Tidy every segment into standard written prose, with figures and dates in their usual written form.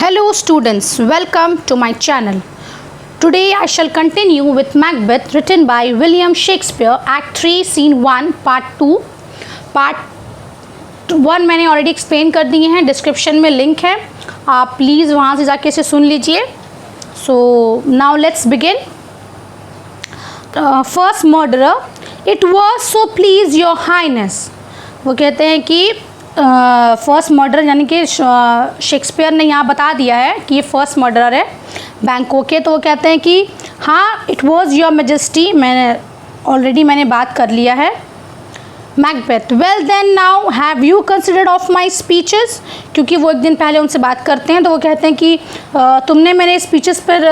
Hello students, welcome to my channel. Today I shall continue with Macbeth written by William Shakespeare, Act 3, Scene 1, Part 2. Part 1 मैंने already explain कर दिए हैं, description में link है, आप please वहाँ से जाके इसे सुन लीजिए. So now let's begin. First murderer, it was so please your highness. वो कहते हैं कि फर्स्ट मर्डर यानी कि शेक्सपियर ने यहाँ बता दिया है कि ये फर्स्ट मर्डरर है बैंकॉक के. तो वो कहते हैं कि हाँ, इट वॉज योर मेजेस्टी. मैंने बात कर लिया है. Macbeth, well then now have you considered of my speeches. क्योंकि वो एक दिन पहले उनसे बात करते हैं तो वो कहते हैं कि तुमने मेरे स्पीचेस पर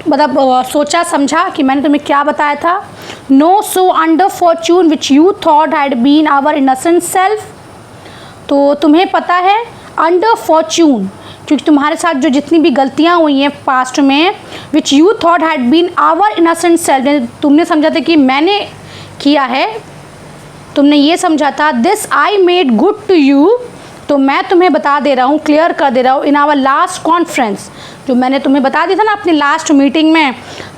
मतलब सोचा समझा कि मैंने तुम्हें क्या बताया था. No, so under fortune which you thought had been our innocent self. तो तुम्हें पता है अंडर फॉर्चून, क्योंकि तुम्हारे साथ जो जितनी भी गलतियाँ हुई हैं पास्ट में, which you thought had been our innocent self, तुमने समझा था कि मैंने किया है, तुमने ये समझा था. This I made good to you. तो मैं तुम्हें बता दे रहा हूँ, क्लियर कर दे रहा हूँ. इन आवर लास्ट कॉन्फ्रेंस, जो मैंने तुम्हें बता दिया था ना अपनी लास्ट मीटिंग में,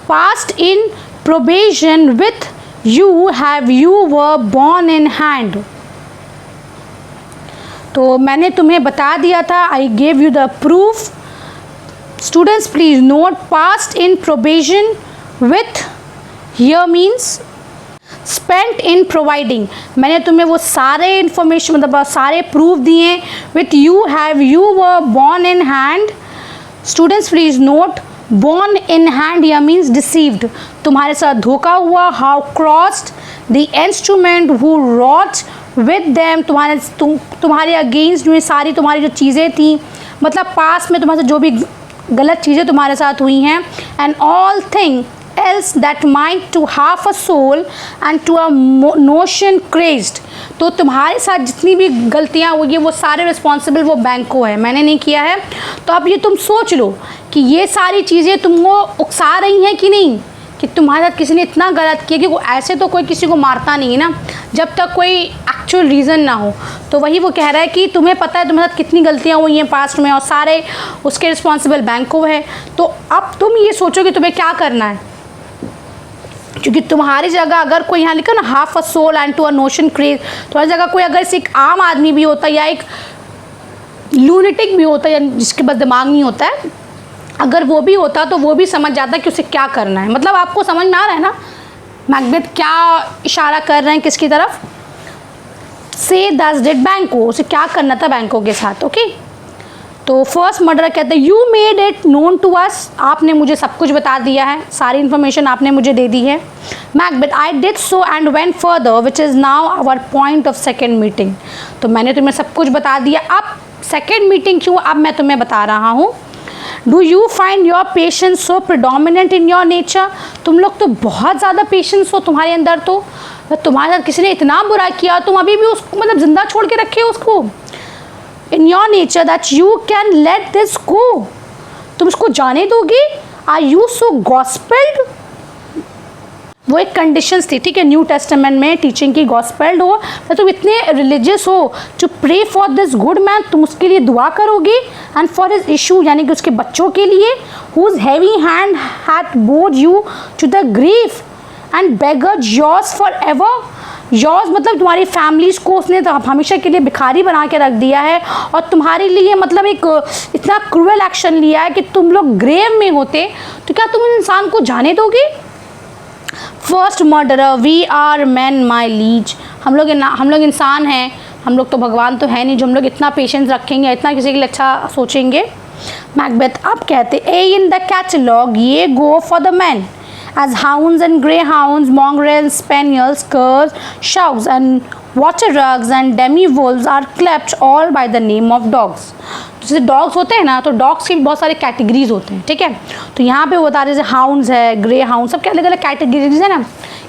past in probation with you have you were born in hand. तो मैंने तुम्हें बता दिया था, I gave you the proof. Students please note, past in probation with here means spent in providing. मैंने तुम्हें वो सारे इन्फॉर्मेशन मतलब सारे प्रूफ दिए. With you have you were born in hand. Students please note, born in hand यह means deceived, तुम्हारे साथ धोखा हुआ. How crossed the instrument who rot with them, तुम्हारे अगेंस्ट में सारी तुम्हारी जो चीज़ें थी, मतलब पास में तुम्हारे साथ जो भी गलत चीज़ें तुम्हारे साथ हुई हैं. And all thing else that might to half a soul and to a notion crazed. तो तुम्हारे साथ जितनी भी गलतियाँ हुई है वो सारे रिस्पॉन्सिबल वो बैंक को है, मैंने नहीं किया है. तो अब ये तुम सोच लो कि ये सारी चीज़ें तुमको उकसा रही हैं कि नहीं, कि तुम्हारे साथ किसी ने इतना गलत किया. कि वो ऐसे तो कोई किसी को मारता नहीं है ना जब तक कोई एक्चुअल रीज़न ना हो. तो वही वो कह रहा है कि तुम्हें पता है तुम्हारे साथ कितनी गलतियाँ हुई हैं पास्ट में और सारे उसके रिस्पॉन्सिबल बैंक को है. तो अब तुम ये सोचो कि तुम्हें क्या करना है. क्योंकि तुम्हारी जगह अगर कोई यहाँ लिखा ना half a soul and to a notion crazed, तुम्हारी जगह कोई अगर एक आम आदमी भी होता या एक लूनेटिक भी होता या जिसके पास दिमाग नहीं होता है, अगर वो भी होता तो वो भी समझ जाता कि उसे क्या करना है. मतलब आपको समझ में आ रहा है ना मैकबेथ क्या इशारा कर रहे हैं किसकी तरफ. से दैट्स डिड बैंको, उसे क्या करना था बैंकों के साथ. ओके. तो फर्स्ट मर्डर कहते हैं you made it known to us, आपने मुझे सब कुछ बता दिया है, सारी इन्फॉर्मेशन आपने मुझे दे दी है. Macbeth, I did so and went further which is now our point of second meeting. तो मैंने तुम्हें सब कुछ बता दिया, अब सेकेंड मीटिंग क्यों अब मैं तुम्हें बता रहा हूँ. Do you find your patience so predominant in your nature. तुम लोग तो बहुत ज़्यादा पेशेंस हो तुम्हारे अंदर. तो तुम्हारे साथ किसी ने इतना बुरा किया तुम अभी भी उसको मतलब ज़िंदा छोड़ के रखे हो उसको. In your nature that you can let this go, तुम उसको जाने दोगे. Are you so gospelled? वो एक कंडीशंस थी, ठीक है, न्यू टेस्टामेंट में टीचिंग की. गॉस्पेल्ड हो तो तुम इतने रिलीजियस हो to pray for this good man, तुम उसके लिए दुआ करोगे. एंड फॉर हिज इशू यानी कि उसके बच्चों के लिए, whose heavy hand had bowed you to the grave and beggared yours for ever. Yours मतलब तुम्हारी फैमिलीज़ को उसने तो हमेशा के लिए भिखारी बना के रख दिया है और तुम्हारे लिए मतलब एक इतना क्रूअल एक्शन लिया है कि तुम लोग ग्रेव में होते तो क्या तुम इंसान को जाने दोगे. First murderer, we are men my liege, हम लोग इंसान हैं, हम लोग तो भगवान तो है नहीं जो हम लोग इतना पेशेंस रखेंगे, इतना किसी के लिए अच्छा सोचेंगे. मैकबेथ अब कहते ए इन द कैटलॉग ये go for the man as hounds and greyhounds, mongrels, spaniels, curs, shouts and water rugs and demi-wolves are clapped all by the name of dogs. जैसे डॉग्स होते हैं ना तो डॉग्स की बहुत सारे कैटेगरीज होते हैं, ठीक है. तो यहाँ पे बता रहे जैसे हाउंड्स है, ग्रे हाउंड, सबके अलग अलग कैटेगरीज है ना.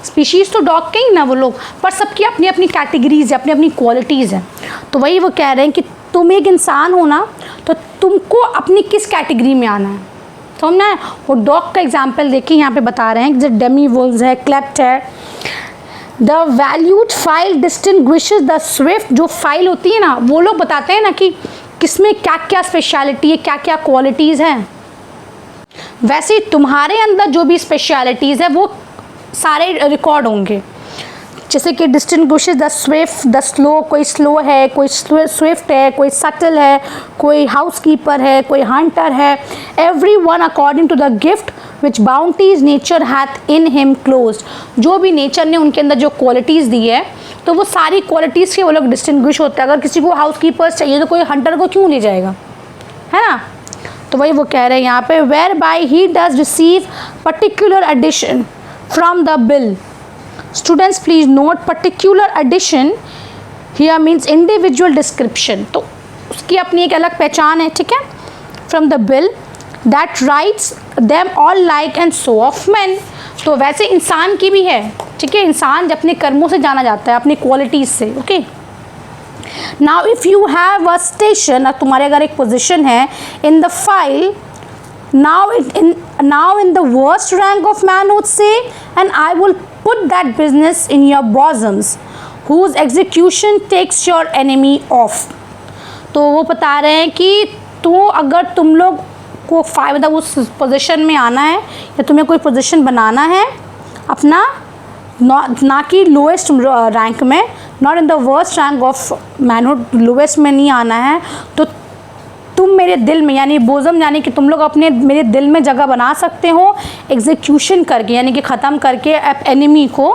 स्पीशीज़ तो डॉग के ही ना वो लोग, पर सबकी अपनी अपनी कैटेगरीज है, अपनी अपनी क्वालिटीज़ हैं. तो वही वो कह रहे हैं कि तुम एक इंसान हो ना तो तुमको अपनी किस कैटेगरी में आना है. तो हम ना वो डॉग का एग्जाम्पल देखिए यहाँ पे बता रहे हैं. जैसे डेमी वुल्व्स है, क्लेप्ट है. The valued file distinguishes the Swift, जो फाइल होती है ना वो लोग बताते हैं ना कि किसमें क्या क्या स्पेशलिटी है, क्या क्या क्वालिटीज़ हैं। वैसे तुम्हारे अंदर जो भी स्पेशलिटीज़ है वो सारे रिकॉर्ड होंगे, जैसे कि distinguishes the Swift the slow, कोई स्लो है, कोई स्विफ्ट है, कोई सटल है, कोई हाउसकीपर है, कोई हंटर है। Every one according to the gift which bounteous nature hath in him closed. जो भी नेचर ने उनके अंदर जो क्वालिटीज़ दी है तो वो सारी क्वालिटीज़ के वो लोग डिस्टिंग्विश होते हैं। अगर किसी को हाउसकीपर्स चाहिए तो कोई हंटर को क्यों ले जाएगा, है ना। तो वही वो कह रहे हैं यहाँ पे, whereby he does receive particular addition from the bill. Students please note, particular addition here means individual description, तो उसकी अपनी एक अलग पहचान है, ठीक है। From the bill that writes them all like and so of men, तो वैसे इंसान की भी है, ठीक है। इंसान अपने कर्मों से जाना जाता है, अपनी क्वालिटीज़ से, okay. Now if you have a station, तुम्हारे अगर एक पोजिशन है in the file, now in the worst rank of man would say, and I will put that business in your bosoms whose execution takes your enemy off। तो वो बता रहे हैं कि तो अगर तुम लोग को मतलब उस पोजीशन में आना है या तुम्हें कोई पोजीशन बनाना है अपना, ना कि लोएस्ट रैंक में, not in the worst rank of manhood, lowest में नहीं आना है, तो तुम मेरे दिल में, यानी बोजम यानी कि तुम लोग अपने मेरे दिल में जगह बना सकते हो एग्जीक्यूशन करके, यानी कि ख़त्म करके एनिमी को,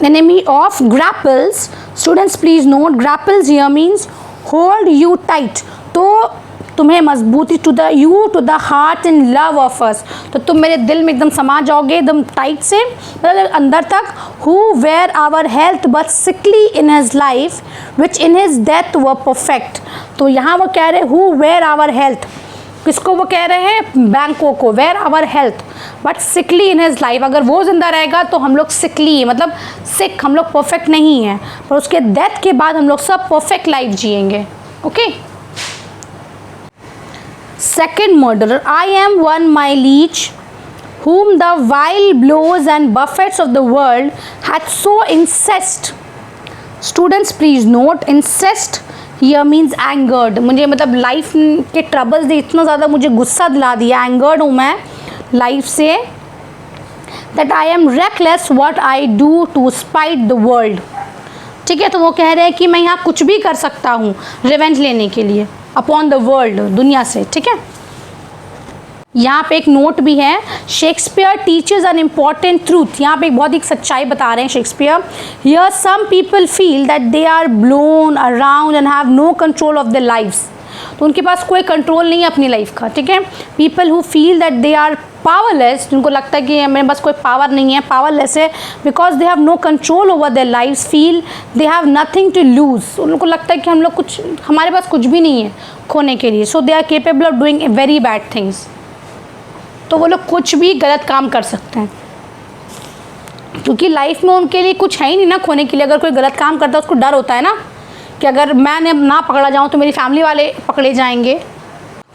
enemy of grapples. Students please note, grapples here means hold you tight, तो तुम्हें मजबूती, to the heart and love of us, तो तुम मेरे दिल में एकदम समा जाओगे एकदम टाइट से, मतलब अंदर तक। Who wear our health but sickly in his life which in his death were perfect, तो यहाँ वो कह रहे हैं हु वेयर आवर हेल्थ, किसको वो कह रहे हैं, बैंकों को, wear our health but sickly in his life, अगर वो जिंदा रहेगा तो हम लोग सिकली मतलब सिक, हम लोग परफेक्ट नहीं हैं, पर उसके डेथ के बाद हम लोग सब परफेक्ट लाइफ जिएंगे, okay. Second murderer, I am one my liege, whom the vile blows and buffets of the world hath so incensed। Students please note, incensed here means angered, मुझे मतलब लाइफ के troubles ने इतना ज़्यादा मुझे गुस्सा दिला दिया, एंगर्ड हूँ मैं लाइफ से, that I am reckless what I do to spite the world, ठीक है। तो वो कह रहे हैं कि मैं यहाँ कुछ भी कर सकता हूँ रिवेंज लेने के लिए अपॉन द वर्ल्ड, दुनिया से, ठीक है। यहाँ पे एक नोट भी है, Shakespeare teaches an important truth, यहाँ पे एक बहुत ही सच्चाई बता रहे हैं Shakespeare. Here some people feel that they are blown around and have no control of their lives, तो उनके पास कोई कंट्रोल नहीं है अपनी लाइफ का, ठीक है। People who feel that they are powerless, जिनको लगता है कि मेरे पास कोई पावर नहीं है, पावरलेस है, because they have no control over their lives, feel they have nothing to lose, उनको लगता है कि हम लोग कुछ, हमारे पास कुछ भी नहीं है खोने के लिए, so they are capable of doing very bad things, तो वो लोग कुछ भी गलत काम कर सकते हैं, क्योंकि लाइफ में उनके लिए कुछ है ही नहीं ना खोने के लिए। अगर कोई गलत काम करता है उसको डर होता है ना कि अगर मैं ना पकड़ा जाऊँ तो मेरी फैमिली वाले पकड़े जाएंगे,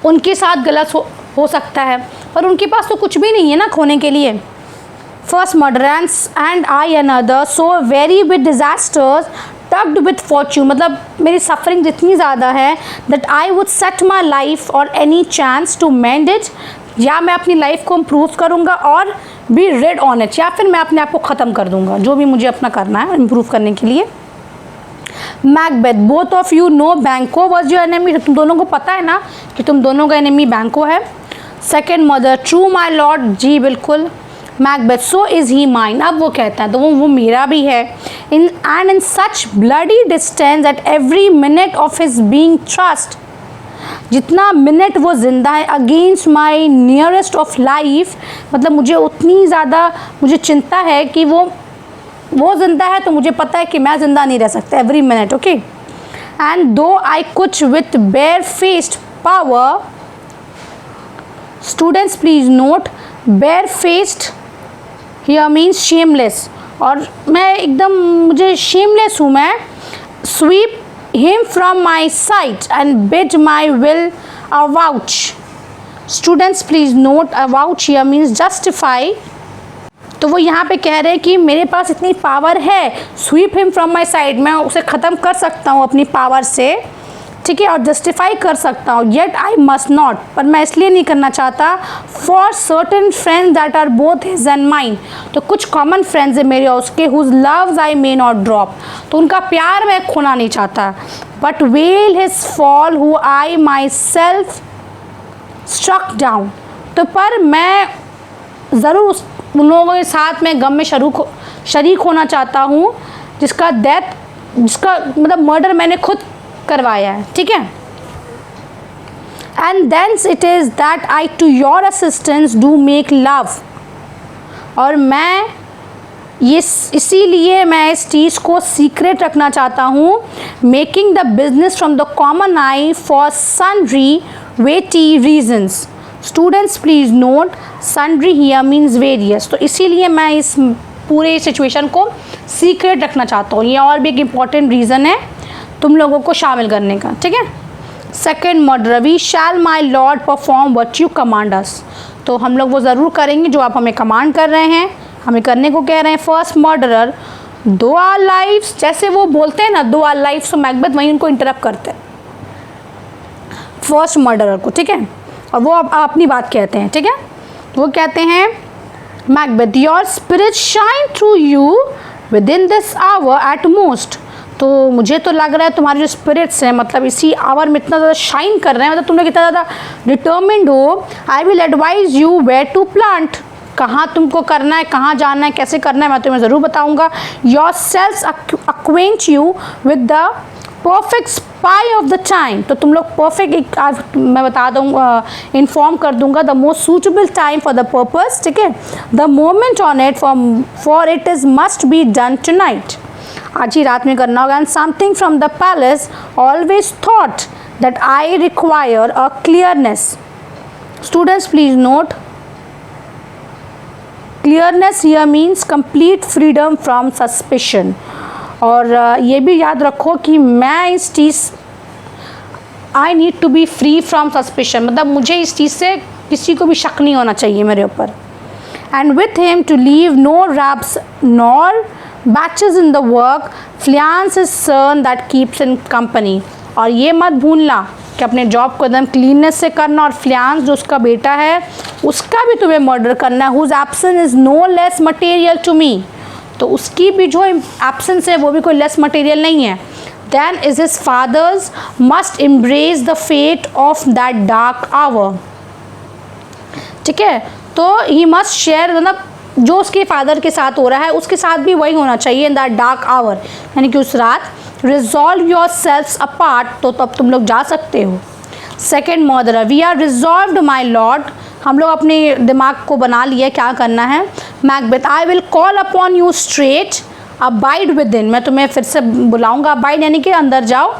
उनके साथ गलत हो सकता है, पर उनके पास तो कुछ भी नहीं है ना खोने के लिए। First murderer and I another so very with disasters tugged with fortune, मतलब मेरी सफरिंग जितनी ज़्यादा है that I would set my life और any chance to mend it, या मैं अपनी लाइफ को इम्प्रूव करूँगा और बी रेड ऑन इट, या फिर मैं अपने आप को ख़त्म कर दूँगा, जो भी मुझे अपना करना है इम्प्रूव करने के लिए। Macbeth, both of you know बैंको वॉज योर एनिमी, तुम दोनों को पता है ना कि तुम दोनों का एनिमी बैंको है। Second murderer, true my lord, जी बिल्कुल। Macbeth, so is he mine, अब वो कहता है तो वो मेरा भी है। In such bloody distance at every minute of his being trust, जितना मिनट वो ज़िंदा है, against my nearest of life, मतलब मुझे उतनी ज़्यादा मुझे चिंता है कि वो ज़िंदा है तो मुझे पता है कि मैं ज़िंदा नहीं रह सकता every minute, okay. And though I could with bare faced power, students please note, bare faced here means shameless, और मैं एकदम मुझे शेमलेस हूँ मैं। Sweep him from my sight and bid my will avouch। Students please note, avouch here means justify, तो वो यहाँ पे कह रहे हैं कि मेरे पास इतनी पावर है, sweep him from my side, मैं उसे ख़त्म कर सकता हूँ अपनी पावर से, ठीक है, और जस्टिफाई कर सकता हूँ, येट आई मस्ट नॉट, पर मैं इसलिए नहीं करना चाहता, for certain friends that are both his and mine, तो कुछ कॉमन फ्रेंड्स है मेरे और उसके, whose loves I may not drop, तो उनका प्यार मैं खोना नहीं चाहता, but wail his fall who I myself struck down, तो पर मैं ज़रूर उन लोगों के साथ में गम में शरीक होना चाहता हूँ जिसका मतलब मर्डर मैंने खुद करवाया है, ठीक है। And thence it is that I to your assistance do make love, और मैं इसीलिए मैं इस चीज़ को सीक्रेट रखना चाहता हूँ, making the business from the common eye for sundry weighty reasons, students please note sundry here means various, तो इसीलिए मैं इस पूरे सिचुएशन को सीक्रेट रखना चाहता हूँ, ये और भी एक इम्पॉर्टेंट रीज़न है तुम लोगों को शामिल करने का, ठीक है। Second murderer, we shall my lord perform what you command us, तो हम लोग वो ज़रूर करेंगे जो आप हमें कमांड कर रहे हैं, हमें करने को कह रहे हैं। फर्स्ट मर्डरर, दो आर लाइव्स, जैसे वो बोलते हैं ना दो आर लाइव्स, तो मैकबेथ वहीं उनको इंटरप्ट करते हैं फर्स्ट मर्डरर को, ठीक है, और वो अब अपनी बात कहते हैं, ठीक है। वो कहते हैं Macbeth, your spirit shine through you within this hour at most, तो मुझे तो लग रहा है तुम्हारे जो स्पिरिट्स हैं मतलब इसी आवर में इतना ज़्यादा शाइन कर रहे हैं, मतलब तुम लोग इतना ज़्यादा डिटर्मिन्ड हो। I will advise you where to plant, कहाँ तुमको करना है, कहाँ जाना है, कैसे करना है, मैं तुम्हें ज़रूर बताऊँगा। Yourselves acquaint you with the perfect spy of the time, तो तुम लोग परफेक्ट मैं बता दूँगा, इन्फॉर्म कर दूँगा the most suitable time for the purpose, ठीक है। The moment on it for it is must be done tonight, आज ही रात में करना होगा। And something from the palace always thought that I require a clearness, students please note clearness here means complete freedom from suspicion, और ये भी याद रखो कि मैं इस चीज़ I need to be free from suspicion, मतलब मुझे इस चीज़ से किसी को भी शक नहीं होना चाहिए मेरे ऊपर। And with him to leave no raps nor batches in the work, फ्लियांस is son that keeps in company, और ये मत भूलना कि अपने जॉब को एकदम क्लीननेस से करना, और फ्लियांस जो उसका बेटा है उसका भी तुम्हें मर्डर करना है, whose absence is no less material to me, तो उसकी भी जो एब्सेंस है वो भी कोई लेस मटेरियल नहीं है। Than is his father's must embrace the fate of that dark hour, ठीक है, तो ही मस्ट शेयर, मतलब जो उसके फादर के साथ हो रहा है उसके साथ भी वही होना चाहिए इन दैट डार्क आवर, यानी कि उस रात। रिजॉल्व योर सेल्फ्स अपार्ट, तो तब तुम लोग जा सकते हो। Second murderer, we are resolved my lord, हम लोग अपने दिमाग को बना लिया क्या करना है। Macbeth, I will call upon you straight, abide with in, मैं तुम्हें फिर से बुलाऊंगा, अबाइड यानी कि अंदर जाओ।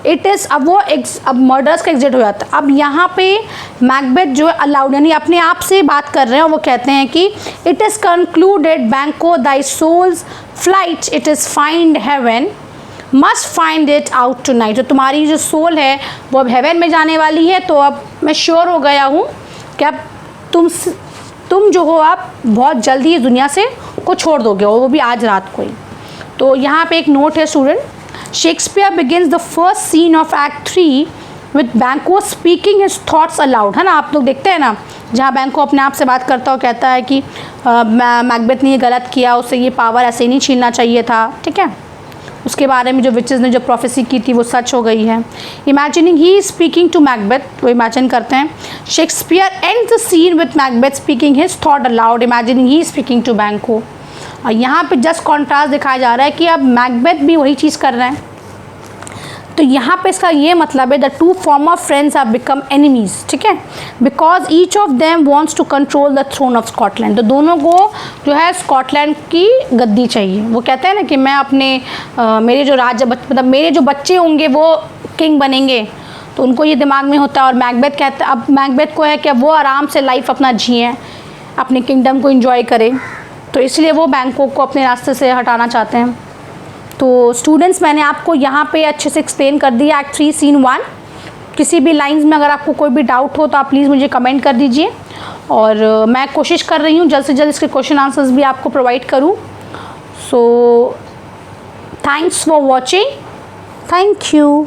इट इज़, अब वो अब मर्डर्स का एग्जिट हो जाता है। अब यहाँ पे मैकबेथ जो है अलाउड यानी अपने आप से बात कर रहे हैं, वो कहते हैं कि it is concluded Banquo thy soul's flight, it is find heaven, must find it out tonight, तो तुम्हारी जो सोल है वो अब हेवन में जाने वाली है, तो अब मैं श्योर हो गया हूँ कि अब तुम जो हो आप बहुत जल्दी इस दुनिया से को छोड़ दोगे, और वो भी आज रात को ही। तो यहाँ पे एक नोट है student, Shakespeare begins the first scene of act 3 with Banquo speaking his thoughts aloud, है ना, आप लोग देखते हैं ना जहाँ बैंको अपने आप से बात करता हो, कहता है कि मैकबेथ ने ये गलत किया, उससे ये पावर ऐसे नहीं छीनना चाहिए था, ठीक है, उसके बारे में जो विचेस ने जो प्रोफेसी की थी वो सच हो गई है। Imagining he is speaking to Macbeth, वो इमेजिन करते हैं। Shakespeare ends the scene with Macbeth speaking his thought aloud, imagining he speaking to Banquo, और यहाँ पे जस्ट कॉन्ट्रास्ट दिखाया जा रहा है कि अब मैकबेथ भी वही चीज़ कर रहे हैं। तो यहाँ पे इसका ये मतलब है the two former friends have become enemies, ठीक है, because each of them wants to control the throne of Scotland, तो दोनों को जो है स्कॉटलैंड की गद्दी चाहिए। वो कहते हैं ना कि मैं अपने मेरे जो मतलब मेरे जो बच्चे होंगे वो किंग बनेंगे, तो उनको ये दिमाग में होता है। और मैकबेथ कहते हैं, अब मैकबेथ को है कि अब वो आराम से लाइफ अपना जिए, अपने किंगडम को इंजॉय करें, तो इसलिए वो बैंको को अपने रास्ते से हटाना चाहते हैं। तो स्टूडेंट्स, मैंने आपको यहाँ पे अच्छे से एक्सप्लेन कर दिया एक्ट 3 सीन 1। किसी भी लाइंस में अगर आपको कोई भी डाउट हो तो आप प्लीज़ मुझे कमेंट कर दीजिए, और मैं कोशिश कर रही हूँ जल्द से जल्द इसके क्वेश्चन आंसर्स भी आपको प्रोवाइड करूँ। So thanks for watching, thank you.